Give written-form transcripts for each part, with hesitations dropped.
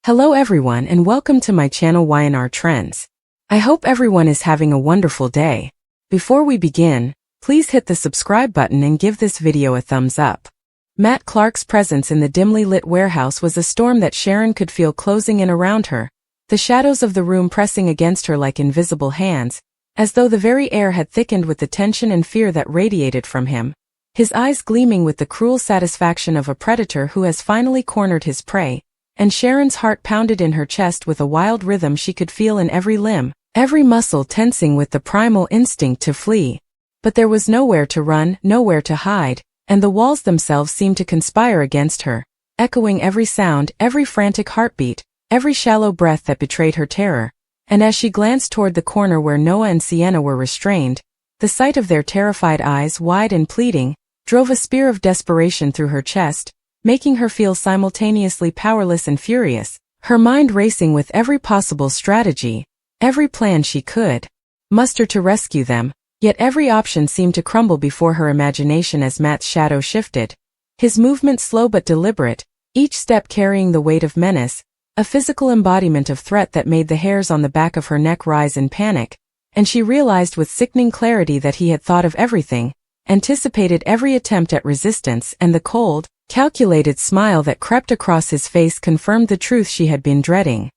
Hello everyone and welcome to my channel Y&R Trends. I hope everyone is having a wonderful day. Before we begin, please hit the subscribe button and give this video a thumbs up. Matt Clark's presence in the dimly lit warehouse was a storm that Sharon could feel closing in around her, the shadows of the room pressing against her like invisible hands, as though the very air had thickened with the tension and fear that radiated from him, his eyes gleaming with the cruel satisfaction of a predator who has finally cornered his prey. And Sharon's heart pounded in her chest with a wild rhythm she could feel in every limb, every muscle tensing with the primal instinct to flee. But there was nowhere to run, nowhere to hide, and the walls themselves seemed to conspire against her, echoing every sound, every frantic heartbeat, every shallow breath that betrayed her terror. And as she glanced toward the corner where Noah and Sienna were restrained, the sight of their terrified eyes, wide and pleading, drove a spear of desperation through her chest, making her feel simultaneously powerless and furious, her mind racing with every possible strategy, every plan she could muster to rescue them, yet every option seemed to crumble before her imagination as Matt's shadow shifted. His movement slow but deliberate, each step carrying the weight of menace, a physical embodiment of threat that made the hairs on the back of her neck rise in panic, and she realized with sickening clarity that he had thought of everything, anticipated every attempt at resistance, and the cold, calculated smile that crept across his face confirmed the truth she had been dreading.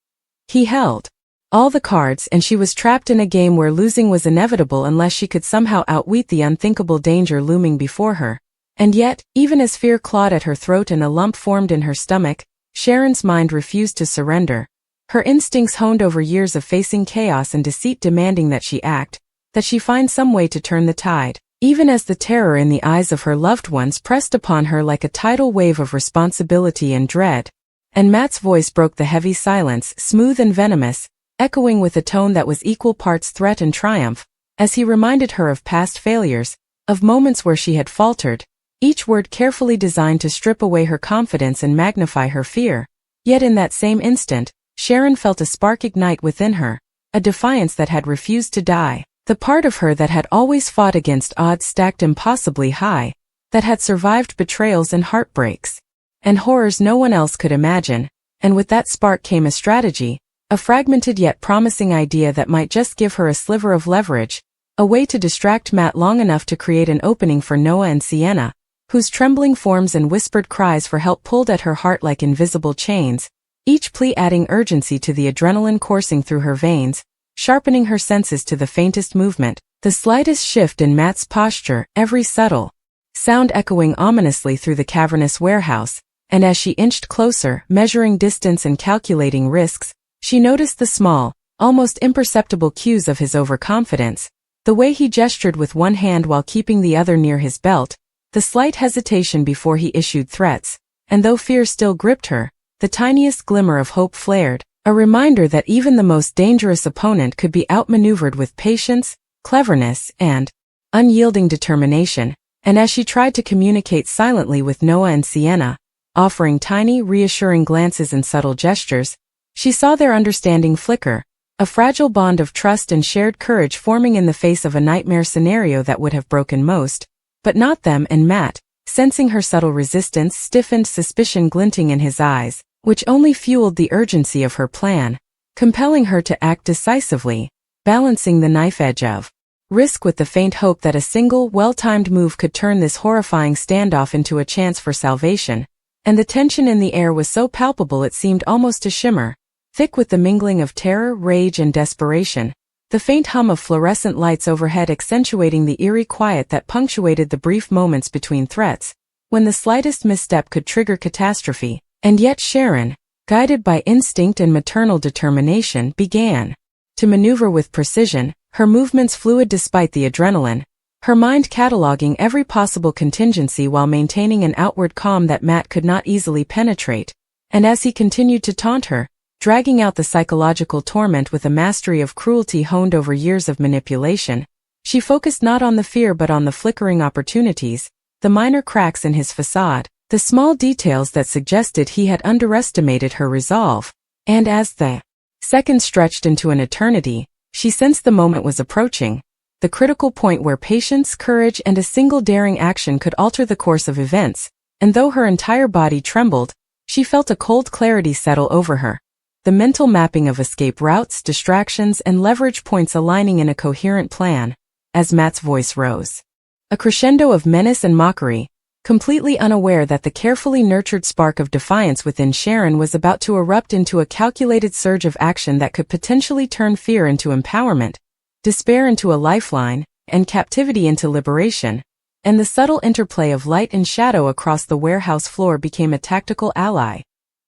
He held all the cards and she was trapped in a game where losing was inevitable unless she could somehow outwit the unthinkable danger looming before her. And yet, even as fear clawed at her throat and a lump formed in her stomach, Sharon's mind refused to surrender. Her instincts honed over years of facing chaos and deceit demanding that she act, that she find some way to turn the tide. Even as the terror in the eyes of her loved ones pressed upon her like a tidal wave of responsibility and dread. And Matt's voice broke the heavy silence, smooth and venomous, echoing with a tone that was equal parts threat and triumph, as he reminded her of past failures, of moments where she had faltered, each word carefully designed to strip away her confidence and magnify her fear. Yet in that same instant, Sharon felt a spark ignite within her, a defiance that had refused to die. The part of her that had always fought against odds stacked impossibly high, that had survived betrayals and heartbreaks, and horrors no one else could imagine, and with that spark came a strategy, a fragmented yet promising idea that might just give her a sliver of leverage, a way to distract Matt long enough to create an opening for Noah and Sienna, whose trembling forms and whispered cries for help pulled at her heart like invisible chains, each plea adding urgency to the adrenaline coursing through her veins, sharpening her senses to the faintest movement, the slightest shift in Matt's posture, every subtle sound echoing ominously through the cavernous warehouse, and as she inched closer, measuring distance and calculating risks, she noticed the small, almost imperceptible cues of his overconfidence, the way he gestured with one hand while keeping the other near his belt, the slight hesitation before he issued threats, and though fear still gripped her, the tiniest glimmer of hope flared, a reminder that even the most dangerous opponent could be outmaneuvered with patience, cleverness, and unyielding determination. And as she tried to communicate silently with Noah and Sienna, offering tiny, reassuring glances and subtle gestures, she saw their understanding flicker, a fragile bond of trust and shared courage forming in the face of a nightmare scenario that would have broken most, but not them. And Matt, sensing her subtle resistance, stiffened, suspicion glinting in his eyes, which only fueled the urgency of her plan, compelling her to act decisively, balancing the knife edge of risk with the faint hope that a single, well-timed move could turn this horrifying standoff into a chance for salvation. And the tension in the air was so palpable it seemed almost to shimmer, thick with the mingling of terror, rage, and desperation, the faint hum of fluorescent lights overhead accentuating the eerie quiet that punctuated the brief moments between threats, when the slightest misstep could trigger catastrophe. And yet Sharon, guided by instinct and maternal determination, began to maneuver with precision, her movements fluid despite the adrenaline, her mind cataloging every possible contingency while maintaining an outward calm that Matt could not easily penetrate. And as he continued to taunt her, dragging out the psychological torment with a mastery of cruelty honed over years of manipulation, she focused not on the fear but on the flickering opportunities, the minor cracks in his facade, the small details that suggested he had underestimated her resolve. And as the seconds stretched into an eternity, she sensed the moment was approaching, the critical point where patience, courage, and a single daring action could alter the course of events, and though her entire body trembled, she felt a cold clarity settle over her, the mental mapping of escape routes, distractions, and leverage points aligning in a coherent plan, as Matt's voice rose. A crescendo of menace and mockery, completely unaware that the carefully nurtured spark of defiance within Sharon was about to erupt into a calculated surge of action that could potentially turn fear into empowerment, despair into a lifeline, and captivity into liberation, and the subtle interplay of light and shadow across the warehouse floor became a tactical ally,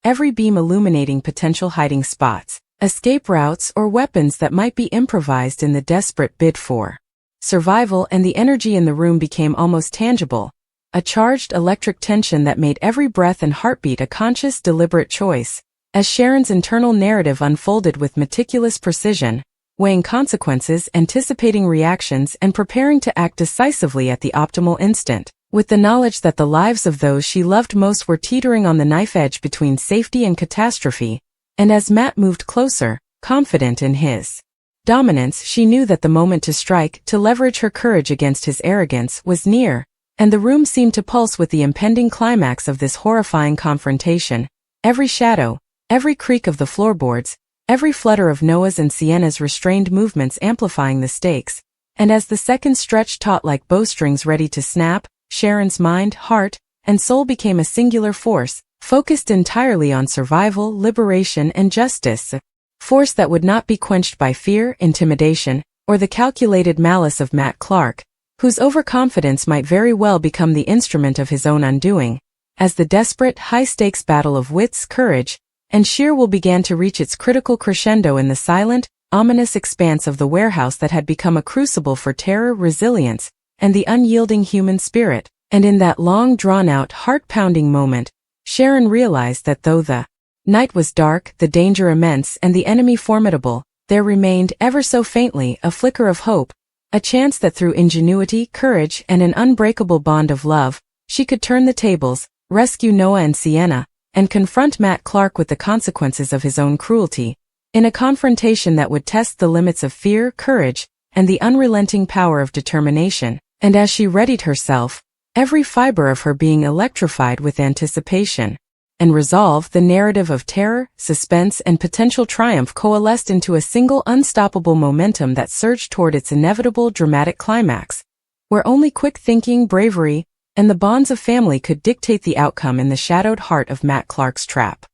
every beam illuminating potential hiding spots, escape routes, or weapons that might be improvised in the desperate bid for survival, and the energy in the room became almost tangible, a charged electric tension that made every breath and heartbeat a conscious, deliberate choice, as Sharon's internal narrative unfolded with meticulous precision, weighing consequences, anticipating reactions, and preparing to act decisively at the optimal instant, with the knowledge that the lives of those she loved most were teetering on the knife edge between safety and catastrophe. And as Matt moved closer, confident in his dominance, she knew that the moment to strike, to leverage her courage against his arrogance, was near, and the room seemed to pulse with the impending climax of this horrifying confrontation. Every shadow, every creak of the floorboards, every flutter of Noah's and Sienna's restrained movements amplifying the stakes, and as the seconds stretched taut like bowstrings ready to snap, Sharon's mind, heart, and soul became a singular force, focused entirely on survival, liberation, and justice. Force that would not be quenched by fear, intimidation, or the calculated malice of Matt Clark, whose overconfidence might very well become the instrument of his own undoing, as the desperate, high-stakes battle of wits, courage, and sheer will began to reach its critical crescendo in the silent, ominous expanse of the warehouse that had become a crucible for terror, resilience, and the unyielding human spirit. And in that long, drawn-out, heart-pounding moment, Sharon realized that though the night was dark, the danger immense, and the enemy formidable, there remained, ever so faintly, a flicker of hope, a chance that through ingenuity, courage, and an unbreakable bond of love, she could turn the tables, rescue Noah and Sienna, and confront Matt Clark with the consequences of his own cruelty, in a confrontation that would test the limits of fear, courage, and the unrelenting power of determination. And as she readied herself, every fiber of her being electrified with anticipation and resolve, the narrative of terror, suspense, and potential triumph coalesced into a single unstoppable momentum that surged toward its inevitable dramatic climax, where only quick thinking, bravery, and the bonds of family could dictate the outcome in the shadowed heart of Matt Clark's trap.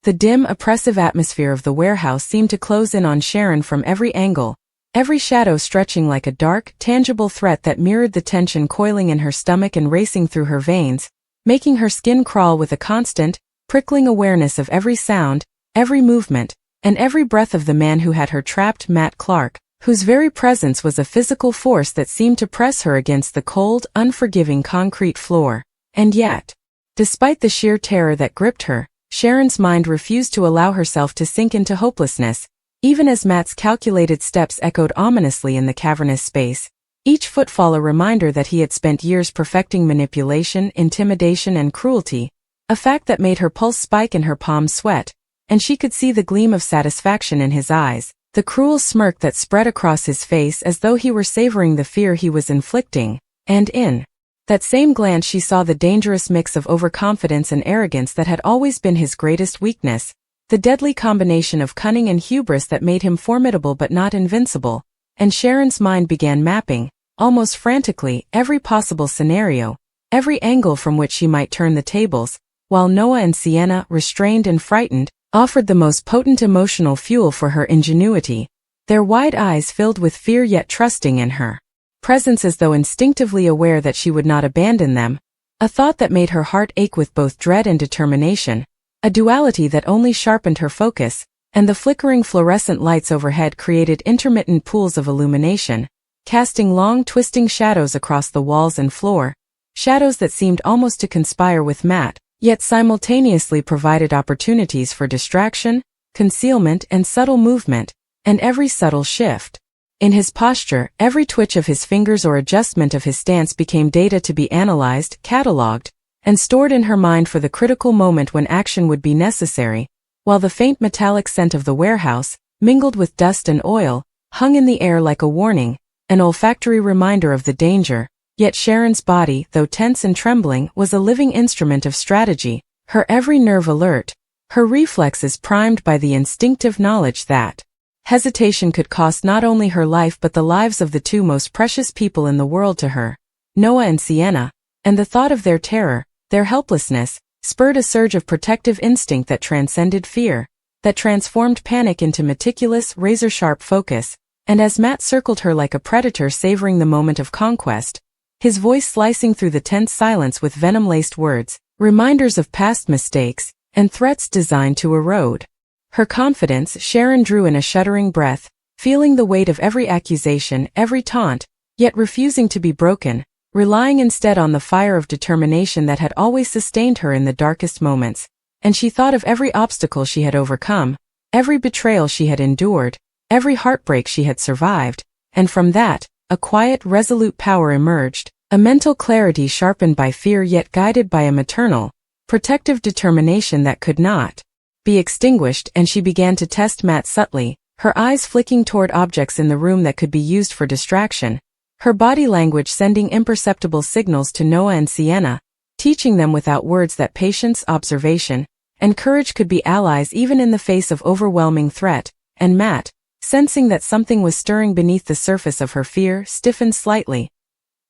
The dim, oppressive atmosphere of the warehouse seemed to close in on Sharon from every angle, every shadow stretching like a dark, tangible threat that mirrored the tension coiling in her stomach and racing through her veins, making her skin crawl with a constant, prickling awareness of every sound, every movement, and every breath of the man who had her trapped, Matt Clark, whose very presence was a physical force that seemed to press her against the cold, unforgiving concrete floor. And yet, despite the sheer terror that gripped her, Sharon's mind refused to allow herself to sink into hopelessness, even as Matt's calculated steps echoed ominously in the cavernous space, each footfall a reminder that he had spent years perfecting manipulation, intimidation, and cruelty, a fact that made her pulse spike and her palms sweat, and she could see the gleam of satisfaction in his eyes, the cruel smirk that spread across his face as though he were savoring the fear he was inflicting, and in that same glance she saw the dangerous mix of overconfidence and arrogance that had always been his greatest weakness, the deadly combination of cunning and hubris that made him formidable but not invincible. And Sharon's mind began mapping, almost frantically, every possible scenario, every angle from which she might turn the tables, while Noah and Sienna, restrained and frightened, offered the most potent emotional fuel for her ingenuity, their wide eyes filled with fear yet trusting in her presence as though instinctively aware that she would not abandon them, a thought that made her heart ache with both dread and determination, a duality that only sharpened her focus, and the flickering fluorescent lights overhead created intermittent pools of illumination, casting long twisting shadows across the walls and floor, shadows that seemed almost to conspire with Matt, yet simultaneously provided opportunities for distraction, concealment, and subtle movement, and every subtle shift in his posture, every twitch of his fingers or adjustment of his stance became data to be analyzed, catalogued, and stored in her mind for the critical moment when action would be necessary, while the faint metallic scent of the warehouse, mingled with dust and oil, hung in the air like a warning, an olfactory reminder of the danger. Yet Sharon's body, though tense and trembling, was a living instrument of strategy, her every nerve alert, her reflexes primed by the instinctive knowledge that hesitation could cost not only her life but the lives of the two most precious people in the world to her, Noah and Sienna, and the thought of their terror, their helplessness, spurred a surge of protective instinct that transcended fear, that transformed panic into meticulous, razor-sharp focus, and as Matt circled her like a predator savoring the moment of conquest, his voice slicing through the tense silence with venom-laced words, reminders of past mistakes, and threats designed to erode her confidence, Sharon drew in a shuddering breath, feeling the weight of every accusation, every taunt, yet refusing to be broken, relying instead on the fire of determination that had always sustained her in the darkest moments. And she thought of every obstacle she had overcome, every betrayal she had endured, every heartbreak she had survived, and from that, a quiet, resolute power emerged, a mental clarity sharpened by fear yet guided by a maternal, protective determination that could not be extinguished. And she began to test Matt subtly, her eyes flicking toward objects in the room that could be used for distraction, her body language sending imperceptible signals to Noah and Sienna, teaching them without words that patience, observation, and courage could be allies even in the face of overwhelming threat. And Matt, sensing that something was stirring beneath the surface of her fear, stiffened slightly,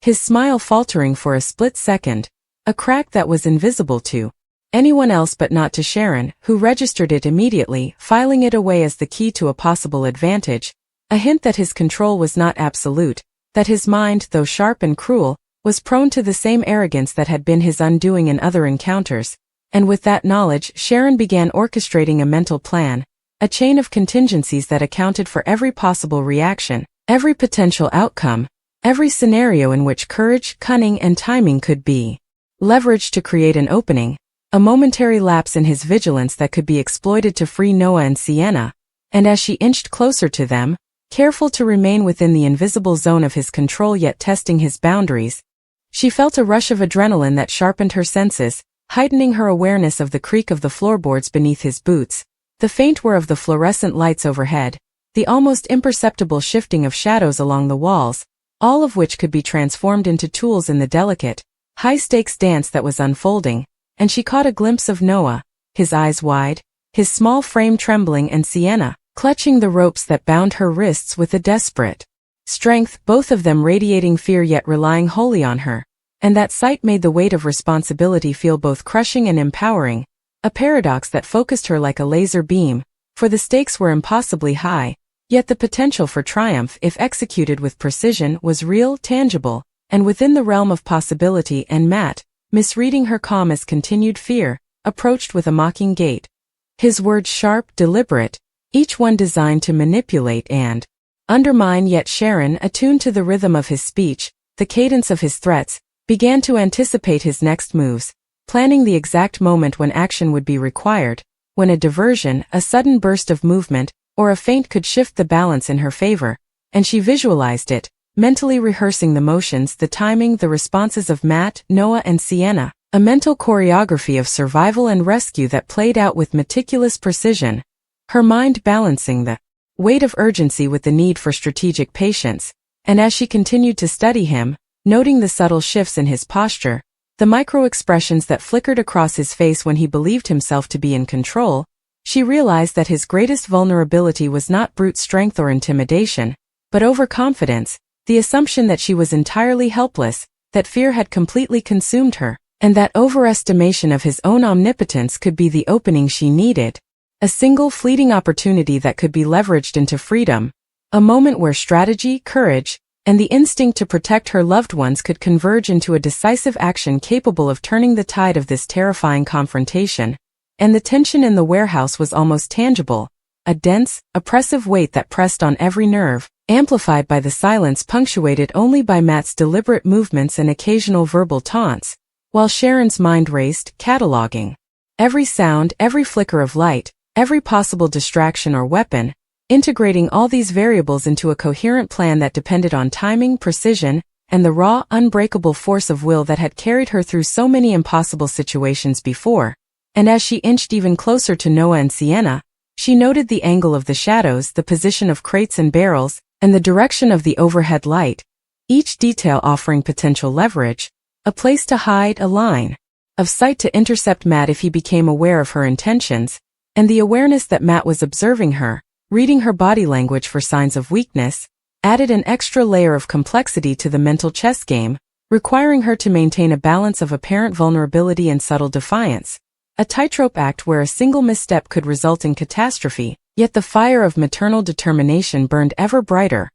his smile faltering for a split second, a crack that was invisible to anyone else but not to Sharon, who registered it immediately, filing it away as the key to a possible advantage, a hint that his control was not absolute, that his mind, though sharp and cruel, was prone to the same arrogance that had been his undoing in other encounters. And with that knowledge, Sharon began orchestrating a mental plan, a chain of contingencies that accounted for every possible reaction, every potential outcome, every scenario in which courage, cunning, and timing could be leveraged to create an opening, a momentary lapse in his vigilance that could be exploited to free Noah and Sienna. And as she inched closer to them, careful to remain within the invisible zone of his control yet testing his boundaries, she felt a rush of adrenaline that sharpened her senses, heightening her awareness of the creak of the floorboards beneath his boots, the faint whir of the fluorescent lights overhead, the almost imperceptible shifting of shadows along the walls, all of which could be transformed into tools in the delicate, high-stakes dance that was unfolding. And she caught a glimpse of Noah, his eyes wide, his small frame trembling, and Sienna, clutching the ropes that bound her wrists with a desperate strength, both of them radiating fear yet relying wholly on her. And that sight made the weight of responsibility feel both crushing and empowering, a paradox that focused her like a laser beam, for the stakes were impossibly high, yet the potential for triumph, if executed with precision, was real, tangible, and within the realm of possibility. And Matt, misreading her calm as continued fear, approached with a mocking gait, his words sharp, deliberate, each one designed to manipulate and undermine. Yet Sharon, attuned to the rhythm of his speech, the cadence of his threats, began to anticipate his next moves, planning the exact moment when action would be required, when a diversion, a sudden burst of movement, or a feint could shift the balance in her favor. And she visualized it, mentally rehearsing the motions, the timing, the responses of Matt, Noah, and Sienna, a mental choreography of survival and rescue that played out with meticulous precision, her mind balancing the weight of urgency with the need for strategic patience. And as she continued to study him, noting the subtle shifts in his posture, the micro-expressions that flickered across his face when he believed himself to be in control, she realized that his greatest vulnerability was not brute strength or intimidation, but overconfidence, the assumption that she was entirely helpless, that fear had completely consumed her, and that overestimation of his own omnipotence could be the opening she needed, a single fleeting opportunity that could be leveraged into freedom, a moment where strategy, courage, and the instinct to protect her loved ones could converge into a decisive action capable of turning the tide of this terrifying confrontation. And the tension in the warehouse was almost tangible, a dense, oppressive weight that pressed on every nerve, amplified by the silence punctuated only by Matt's deliberate movements and occasional verbal taunts, while Sharon's mind raced, cataloging every sound, every flicker of light, every possible distraction or weapon, integrating all these variables into a coherent plan that depended on timing, precision, and the raw, unbreakable force of will that had carried her through so many impossible situations before. And as she inched even closer to Noah and Sienna, she noted the angle of the shadows, the position of crates and barrels, and the direction of the overhead light, each detail offering potential leverage, a place to hide, a line of sight to intercept Matt if he became aware of her intentions. and the awareness that Matt was observing her, reading her body language for signs of weakness, added an extra layer of complexity to the mental chess game, requiring her to maintain a balance of apparent vulnerability and subtle defiance, a tightrope act where a single misstep could result in catastrophe, yet the fire of maternal determination burned ever brighter,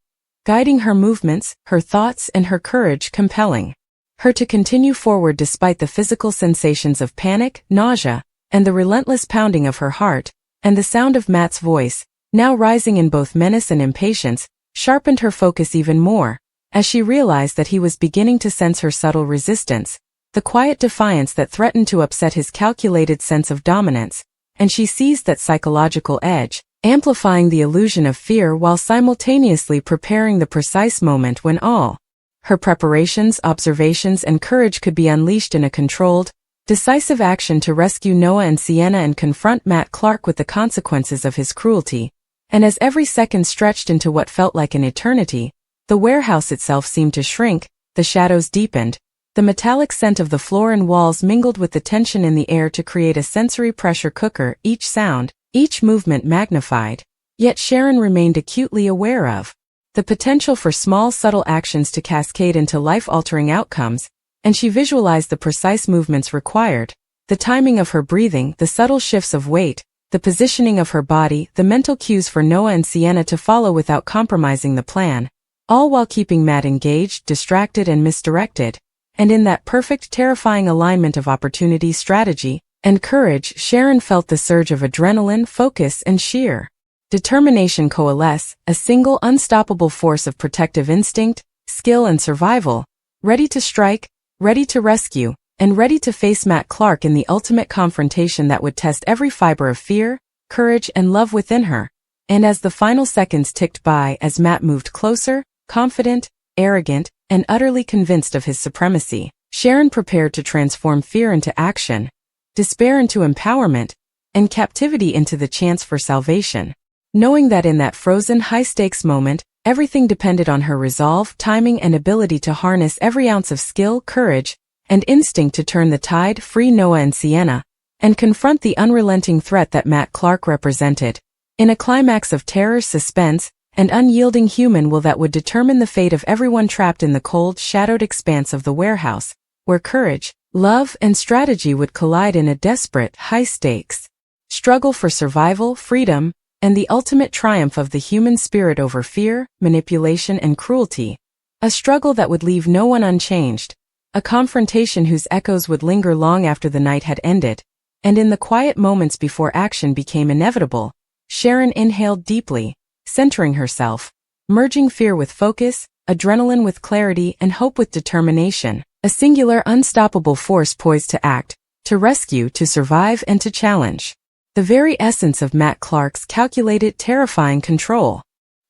guiding her movements, her thoughts, and her courage, compelling her to continue forward despite the physical sensations of panic, nausea, and the relentless pounding of her heart, and the sound of Matt's voice, now rising in both menace and impatience, sharpened her focus even more, as she realized that he was beginning to sense her subtle resistance, the quiet defiance that threatened to upset his calculated sense of dominance, and she seized that psychological edge, amplifying the illusion of fear while simultaneously preparing the precise moment when all her preparations, observations, and courage could be unleashed in a controlled, decisive action to rescue Noah and Sienna and confront Matt Clark with the consequences of his cruelty. And as every second stretched into what felt like an eternity, the warehouse itself seemed to shrink, the shadows deepened, the metallic scent of the floor and walls mingled with the tension in the air to create a sensory pressure cooker, each sound, each movement magnified. Yet Sharon remained acutely aware of the potential for small subtle actions to cascade into life-altering outcomes, and she visualized the precise movements required, the timing of her breathing, the subtle shifts of weight, the positioning of her body, the mental cues for Noah and Sienna to follow without compromising the plan, all while keeping Matt engaged, distracted, and misdirected. And in that perfect, terrifying alignment of opportunity, strategy, and courage, Sharon felt the surge of adrenaline, focus, and sheer determination coalesce, a single unstoppable force of protective instinct, skill, and survival, ready to strike, ready to rescue, and ready to face Matt Clark in the ultimate confrontation that would test every fiber of fear, courage, and love within her. And as the final seconds ticked by, as Matt moved closer, confident, arrogant, and utterly convinced of his supremacy, Sharon prepared to transform fear into action, despair into empowerment, and captivity into the chance for salvation. Knowing that in that frozen, high-stakes moment, everything depended on her resolve, timing, and ability to harness every ounce of skill, courage, and instinct to turn the tide, free Noah and Sienna, and confront the unrelenting threat that Matt Clark represented. In a climax of terror, suspense, and unyielding human will that would determine the fate of everyone trapped in the cold, shadowed expanse of the warehouse, where courage, love, and strategy would collide in a desperate, high-stakes struggle for survival, freedom, and the ultimate triumph of the human spirit over fear, manipulation, and cruelty. A struggle that would leave no one unchanged. A confrontation whose echoes would linger long after the night had ended. And in the quiet moments before action became inevitable, Sharon inhaled deeply, centering herself, merging fear with focus, adrenaline with clarity, and hope with determination. A singular, unstoppable force poised to act, to rescue, to survive, and to challenge. The very essence of Matt Clark's calculated, terrifying control.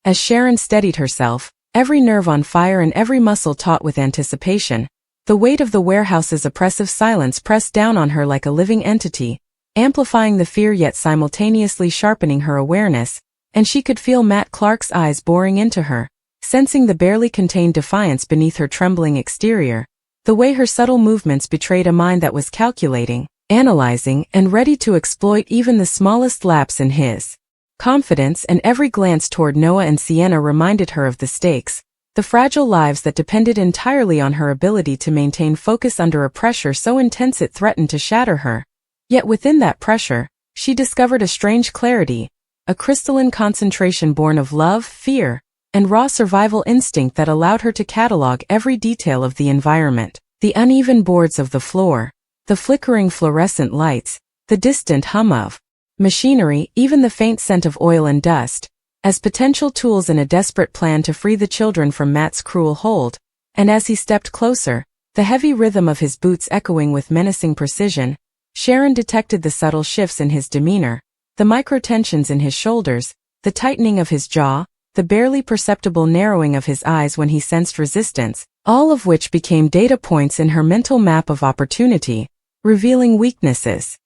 As Sharon steadied herself, every nerve on fire and every muscle taut with anticipation, the weight of the warehouse's oppressive silence pressed down on her like a living entity, amplifying the fear yet simultaneously sharpening her awareness, and she could feel Matt Clark's eyes boring into her, sensing the barely contained defiance beneath her trembling exterior, the way her subtle movements betrayed a mind that was calculating, analyzing, and ready to exploit even the smallest lapse in his confidence, and every glance toward Noah and Sienna reminded her of the stakes, the fragile lives that depended entirely on her ability to maintain focus under a pressure so intense it threatened to shatter her. Yet within that pressure, she discovered a strange clarity, a crystalline concentration born of love, fear, and raw survival instinct that allowed her to catalog every detail of the environment, the uneven boards of the floor, the flickering fluorescent lights, the distant hum of machinery, even the faint scent of oil and dust, as potential tools in a desperate plan to free the children from Matt's cruel hold. And as he stepped closer, the heavy rhythm of his boots echoing with menacing precision, Sharon detected the subtle shifts in his demeanor, the micro-tensions in his shoulders, the tightening of his jaw, the barely perceptible narrowing of his eyes when he sensed resistance, all of which became data points in her mental map of opportunity, revealing weaknesses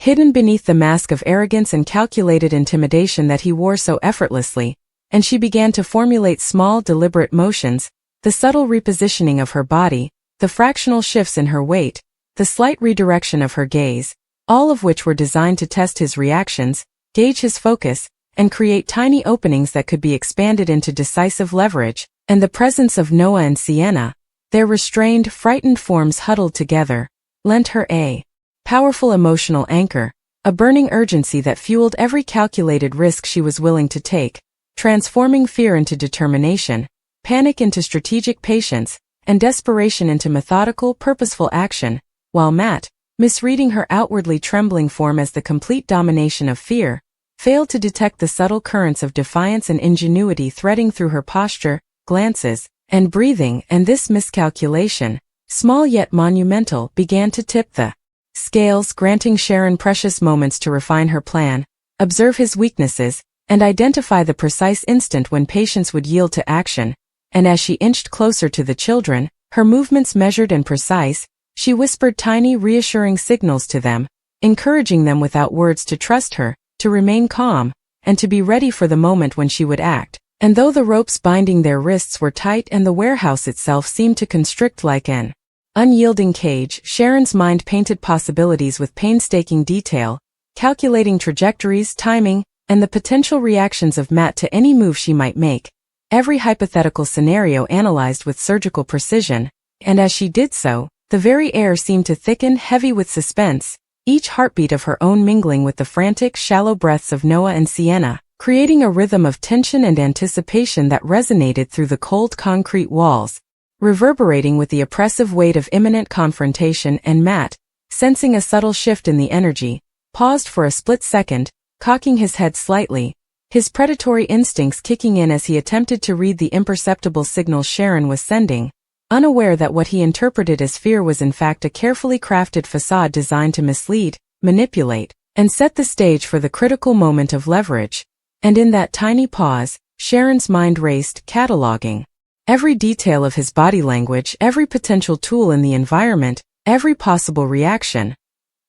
hidden beneath the mask of arrogance and calculated intimidation that he wore so effortlessly, and she began to formulate small, deliberate motions, the subtle repositioning of her body, the fractional shifts in her weight, the slight redirection of her gaze, all of which were designed to test his reactions, gauge his focus, and create tiny openings that could be expanded into decisive leverage. And the presence of Noah and Sienna, their restrained, frightened forms huddled together, lent her a powerful emotional anchor, a burning urgency that fueled every calculated risk she was willing to take, transforming fear into determination, panic into strategic patience, and desperation into methodical, purposeful action, while Matt, misreading her outwardly trembling form as the complete domination of fear, failed to detect the subtle currents of defiance and ingenuity threading through her posture, glances, and breathing, and this miscalculation, small yet monumental, began to tip the scales, granting Sharon precious moments to refine her plan, observe his weaknesses, and identify the precise instant when patience would yield to action. And as she inched closer to the children, her movements measured and precise, she whispered tiny reassuring signals to them, encouraging them without words to trust her, to remain calm, and to be ready for the moment when she would act. And though the ropes binding their wrists were tight and the warehouse itself seemed to constrict like an unyielding cage, Sharon's mind painted possibilities with painstaking detail, calculating trajectories, timing, and the potential reactions of Matt to any move she might make, every hypothetical scenario analyzed with surgical precision, and as she did so, the very air seemed to thicken, heavy with suspense, each heartbeat of her own mingling with the frantic, shallow breaths of Noah and Sienna, creating a rhythm of tension and anticipation that resonated through the cold concrete walls, reverberating with the oppressive weight of imminent confrontation. And Matt, sensing a subtle shift in the energy, paused for a split second, cocking his head slightly, his predatory instincts kicking in as he attempted to read the imperceptible signals Sharon was sending, unaware that what he interpreted as fear was in fact a carefully crafted facade designed to mislead, manipulate, and set the stage for the critical moment of leverage. And in that tiny pause, Sharon's mind raced, cataloging every detail of his body language, every potential tool in the environment, every possible reaction,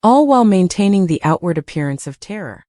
all while maintaining the outward appearance of terror.